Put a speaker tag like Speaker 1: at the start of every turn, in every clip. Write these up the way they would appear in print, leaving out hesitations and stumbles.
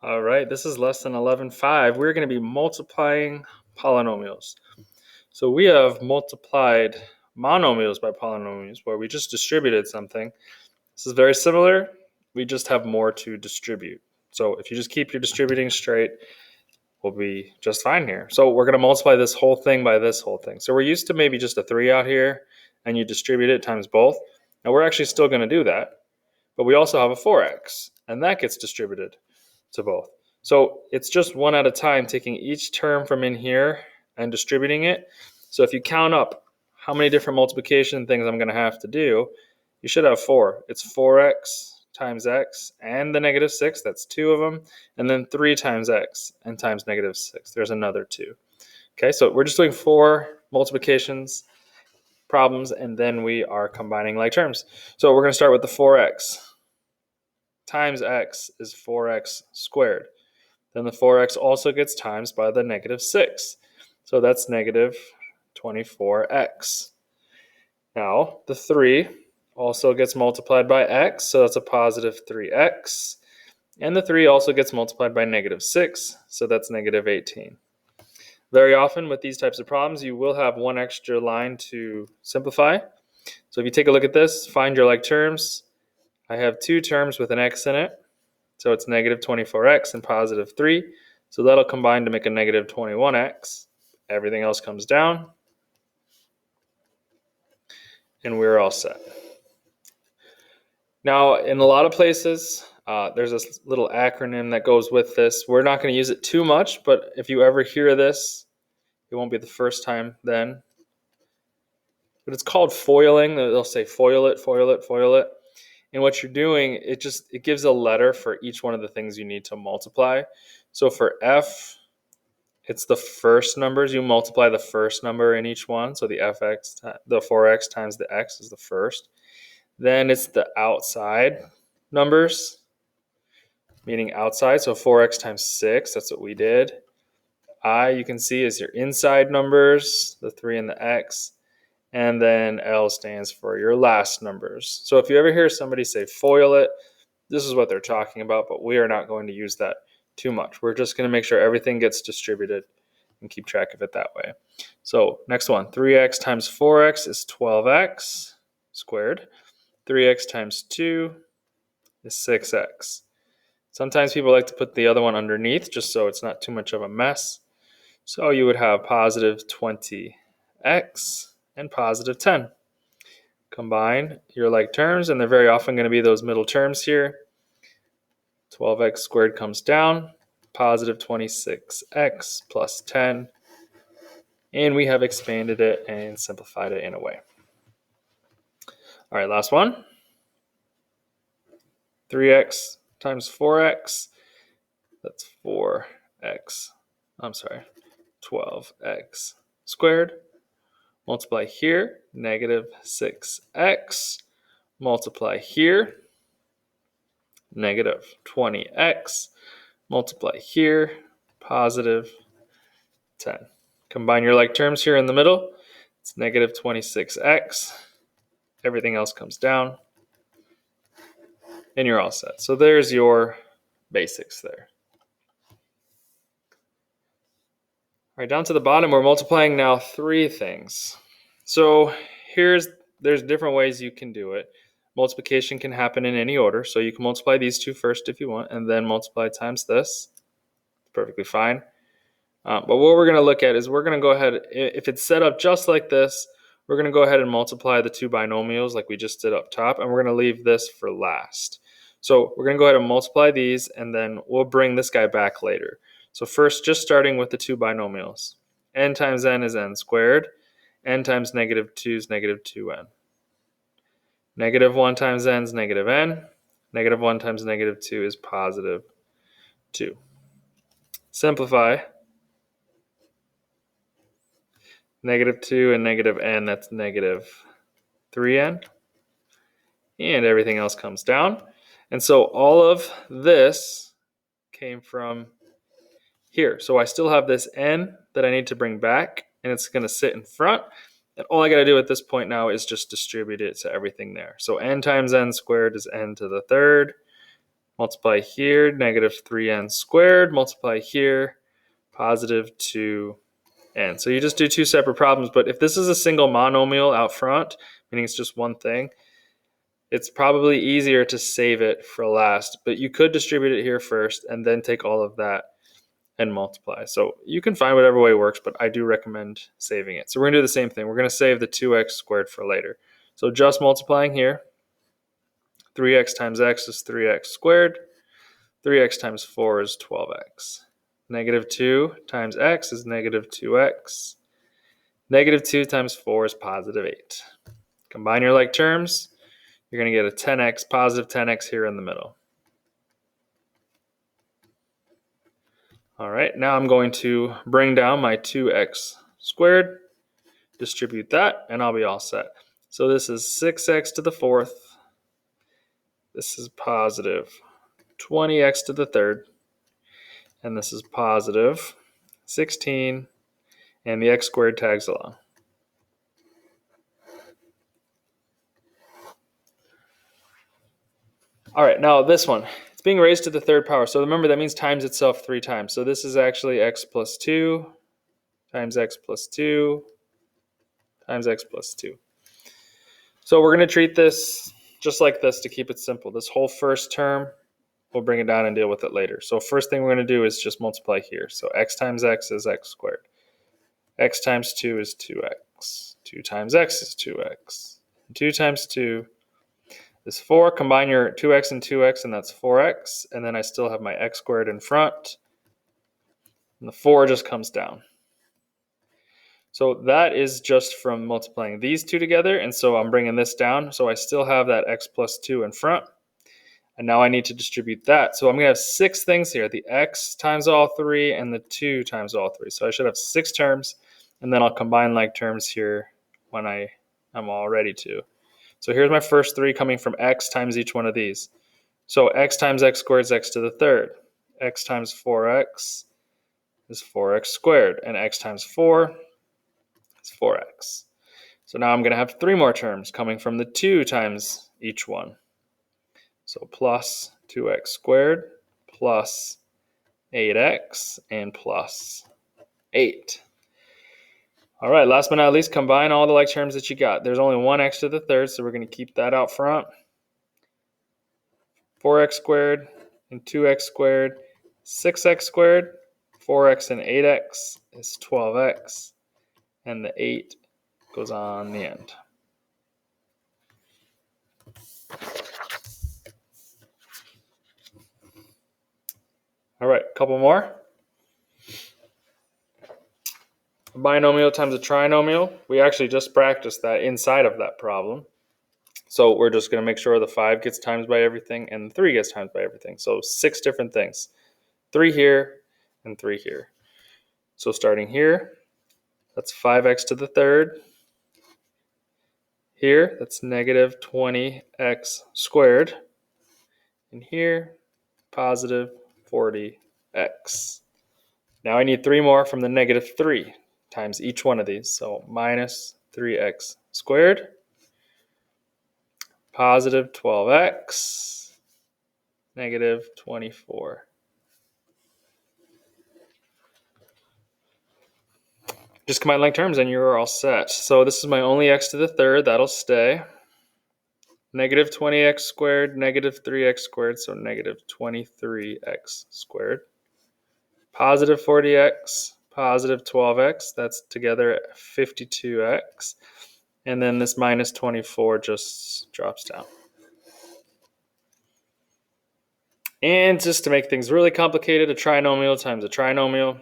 Speaker 1: All right, this is lesson 11.5. We're going to be multiplying polynomials. So we have multiplied monomials by polynomials where we just distributed something. This is very similar. We just have more to distribute. So if you just keep your distributing straight, we'll be just fine here. So we're going to multiply this whole thing by this whole thing. So we're used to maybe just a 3 out here, and you distribute it times both. Now we're actually still going to do that, but we also have a 4x, and that gets distributed to both. So it's just one at a time, taking each term from in here and distributing it. So if you count up how many different multiplication things I'm going to have to do, you should have 4. It's 4x times x and the negative 6. That's 2 of them. And then 3 times x and times negative 6. There's another 2. Okay, so we're just doing 4 multiplications problems, and then we are combining like terms. So we're going to start with the 4x. Times x is 4x squared. Then the 4x also gets times by the negative 6. So that's negative 24x. Now, the 3 also gets multiplied by x, so that's a positive 3x. And the 3 also gets multiplied by negative 6, so that's negative 18. Very often with these types of problems, you will have one extra line to simplify. So if you take a look at this, find your like terms. I have 2 terms with an x in it. So it's negative 24x and positive 3. So that'll combine to make a negative 21x. Everything else comes down. And we're all set. Now, in a lot of places, there's this little acronym that goes with this. We're not going to use it too much, but if you ever hear this, it won't be the first time then. But it's called foiling. They'll say foil it, foil it, foil it. And what you're doing, it gives a letter for each one of the things you need to multiply. So for f, it's the first numbers. You multiply the first number in each one. So the 4x times the x is the first. Then it's the outside numbers, meaning outside. So 4x times 6, that's what we did. I, you can see, is your inside numbers, the 3 and the x. And then L stands for your last numbers. So if you ever hear somebody say foil it, this is what they're talking about, but we are not going to use that too much. We're just going to make sure everything gets distributed and keep track of it that way. So next one, 3x times 4x is 12x squared. 3x times 2 is 6x. Sometimes people like to put the other one underneath just so it's not too much of a mess. So you would have positive 20x and positive 10. Combine your like terms, and they're very often going to be those middle terms here. 12x squared comes down, positive 26x plus 10, and we have expanded it and simplified it in a way. All right, last one. 3x times 4x, that's 12x squared. Multiply here, negative 6x. Multiply here, negative 20x. Multiply here, positive 10. Combine your like terms here in the middle. It's negative 26x. Everything else comes down. And you're all set. So there's your basics there. All right, down to the bottom, we're multiplying now 3 things. So there's different ways you can do it. Multiplication can happen in any order. So you can multiply these 2 first if you want, and then multiply times this. Perfectly fine. But what we're going to look at is we're going to go ahead, if it's set up just like this, we're going to go ahead and multiply the 2 binomials like we just did up top, and we're going to leave this for last. So we're going to go ahead and multiply these, and then we'll bring this guy back later. So first, just starting with the 2 binomials. N times n is n squared. N times negative 2 is negative 2n. Negative 1 times n is negative n. Negative 1 times negative 2 is positive 2. Simplify. Negative 2 and negative n, that's negative 3n. And everything else comes down. And so all of this came from here. So I still have this n that I need to bring back, and it's going to sit in front. And all I got to do at this point now is just distribute it to everything there. So n times n squared is n to the third. multiply here, negative 3n squared, multiply here, positive 2n. So you just do two separate problems, but if this is a single monomial out front, meaning it's just one thing, it's probably easier to save it for last, but you could distribute it here first and then take all of that and multiply. So you can find whatever way works, but I do recommend saving it. So we're gonna do the same thing. We're gonna save the 2x squared for later. So just multiplying here, 3x times x is 3x squared. 3x times 4 is 12x. Negative 2 times x is negative 2x. Negative 2 times 4 is positive 8. Combine your like terms, you're going to get a 10x, positive 10x here in the middle. All right, now I'm going to bring down my 2x squared, distribute that, and I'll be all set. So this is 6x to the fourth. This is positive 20x to the third. And this is positive 16, and the x squared tags along. All right, now this one, it's being raised to the third power. So remember, that means times itself 3 times. So this is actually x plus 2 times x plus 2 times x plus 2. So we're going to treat this just like this to keep it simple. This whole first term, we'll bring it down and deal with it later. So first thing we're going to do is just multiply here. So x times x is x squared. X times 2 is 2x. 2 times x is 2x. 2 times 2 is 4. Combine your 2x and 2x, and that's 4x. And then I still have my x squared in front. And the 4 just comes down. So that is just from multiplying these two together. And so I'm bringing this down. So I still have that x plus 2 in front. And now I need to distribute that. So I'm going to have 6 things here. The x times all 3 and the 2 times all 3. So I should have 6 terms. And then I'll combine like terms here when I'm all ready to. So here's my first 3 coming from x times each one of these. So x times x squared is x to the third. X times 4x is 4x squared. And x times 4 is 4x. So now I'm going to have 3 more terms coming from the 2 times each one. So plus 2x squared plus 8x and plus 8. All right, last but not least, combine all the like terms that you got. There's only one x to the third, so we're going to keep that out front. 4x squared and 2x squared, 6x squared, 4x and 8x is 12x, and the 8 goes on the end. All right, a couple more. A binomial times a trinomial. We actually just practiced that inside of that problem. So we're just going to make sure the 5 gets times by everything and the 3 gets times by everything. So 6 different things. 3 here and 3 here. So starting here, that's 5x to the third. Here, that's negative 20x squared. And here, positive 40x. Now I need 3 more from the negative 3 times each one of these. So minus 3x squared, positive 12x, negative 24. Just combine like terms and you're all set. So this is my only x to the third. That'll stay. Negative 20x squared, negative 3x squared, so negative 23x squared. Positive 40x, positive 12x, that's together 52x. And then this minus 24 just drops down. And just to make things really complicated, a trinomial times a trinomial.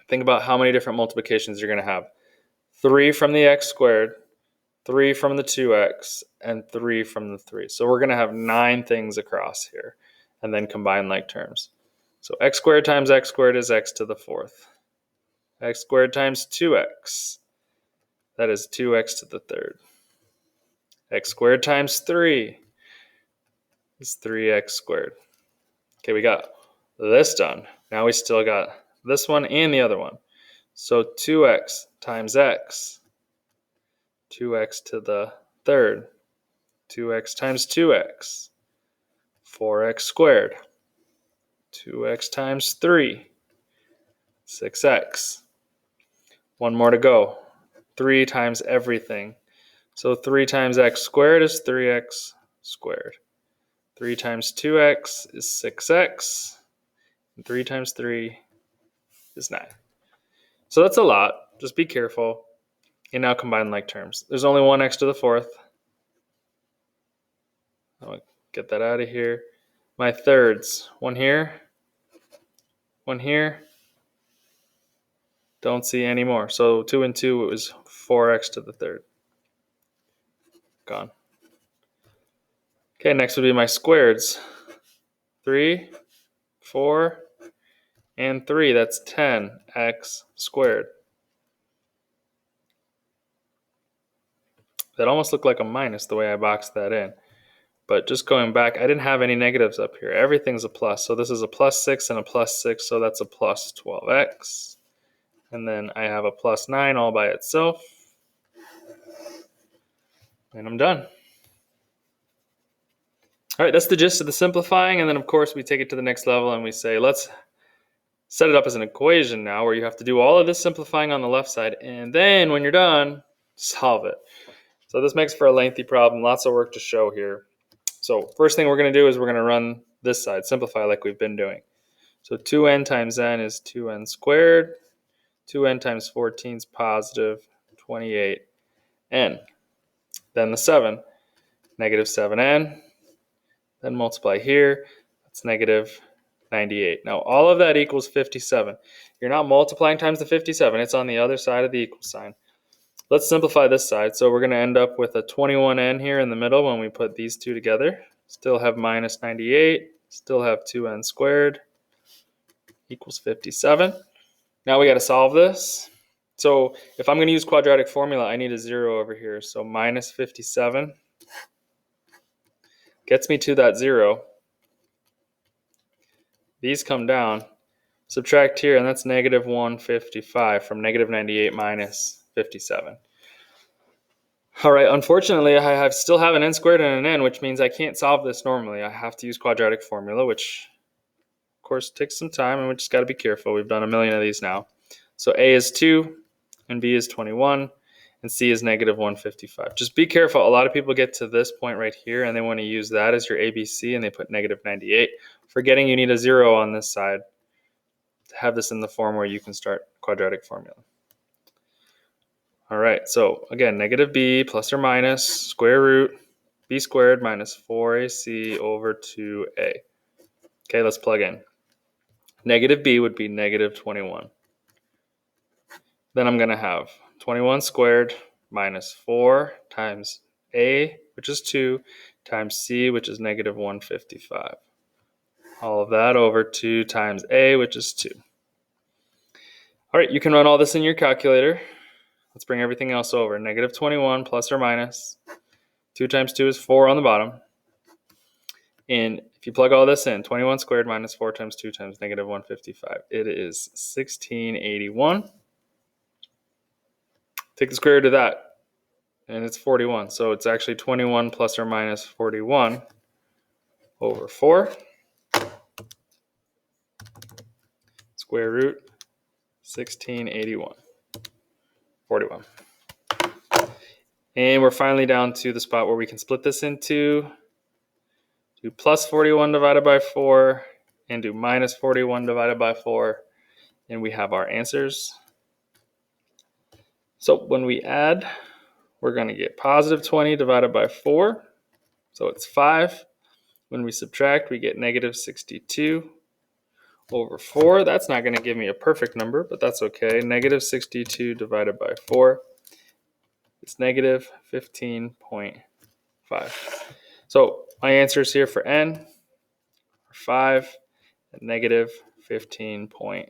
Speaker 1: Think about how many different multiplications you're going to have. 3 from the x squared, 3 from the 2x, and 3 from the 3. So we're going to have 9 things across here, and then combine like terms. So x squared times x squared is x to the fourth. X squared times 2x, that is 2x to the third. X squared times 3 is 3x squared. Okay, we got this done. Now we still got this one and the other one. So 2x times x, 2x to the third. 2x times 2x, 4x squared. 2x times 3, 6x. One more to go. 3 times everything. So 3 times x squared is 3x squared. 3 times 2x is 6x. And 3 times 3 is 9. So that's a lot. Just be careful. And now combine like terms. There's only one x to the fourth. I'll get that out of here. My thirds. One here. One here. Don't see any more. So 2 and 2, it was 4x to the third. Gone. Okay, next would be my squareds. 3, 4, and 3. That's 10x squared. That almost looked like a minus the way I boxed that in. But just going back, I didn't have any negatives up here. Everything's a plus. So this is a plus 6 and a plus 6, so that's a plus 12x. And then I have a plus 9 all by itself. And I'm done. All right, that's the gist of the simplifying. And then, of course, we take it to the next level and we say, let's set it up as an equation now where you have to do all of this simplifying on the left side. And then when you're done, solve it. So this makes for a lengthy problem. Lots of work to show here. So first thing we're going to do is we're going to run this side, simplify like we've been doing. So 2n times n is 2n squared. 2n times 14 is positive 28n. Then the 7, negative 7n. Then multiply here, that's negative 98. Now all of that equals 57. You're not multiplying times the 57, it's on the other side of the equal sign. Let's simplify this side. So we're going to end up with a 21n here in the middle when we put these two together. Still have minus 98, still have 2n squared equals 57. Now we got to solve this. So if I'm going to use quadratic formula, I need a 0 over here. So minus 57 gets me to that 0. These come down. Subtract here, and that's negative 155 from negative 98 minus 57. All right, unfortunately, I still have an n squared and an n, which means I can't solve this normally. I have to use quadratic formula, which, of course, takes some time, and we just got to be careful. We've done a million of these now. So a is 2, and b is 21, and c is negative 155. Just be careful. A lot of people get to this point right here, and they want to use that as your ABC, and they put negative 98, forgetting you need a 0 on this side to have this in the form where you can start quadratic formula. All right, so again, negative b plus or minus square root b squared minus 4ac over 2a. Okay, let's plug in. Negative b would be negative 21. Then I'm going to have 21 squared minus 4 times a, which is 2, times c, which is negative 155. All of that over 2 times a, which is 2. All right, you can run all this in your calculator. Let's bring everything else over. Negative 21 plus or minus 2 times 2 is 4 on the bottom. And if you plug all this in, 21 squared minus 4 times 2 times negative 155, it is 1681. Take the square root of that, and it's 41. So it's actually 21 plus or minus 41 over 4. Square root 1681. 41. And we're finally down to the spot where we can split this into do plus 41 divided by 4 and do minus 41 divided by 4. And we have our answers. So when we add, we're going to get positive 20 divided by 4. So it's 5. When we subtract, we get negative 62 over 4. That's not going to give me a perfect number, but that's okay. Negative 62 divided by 4 is negative 15.5. So my answers here for n are 5 and negative 15.5.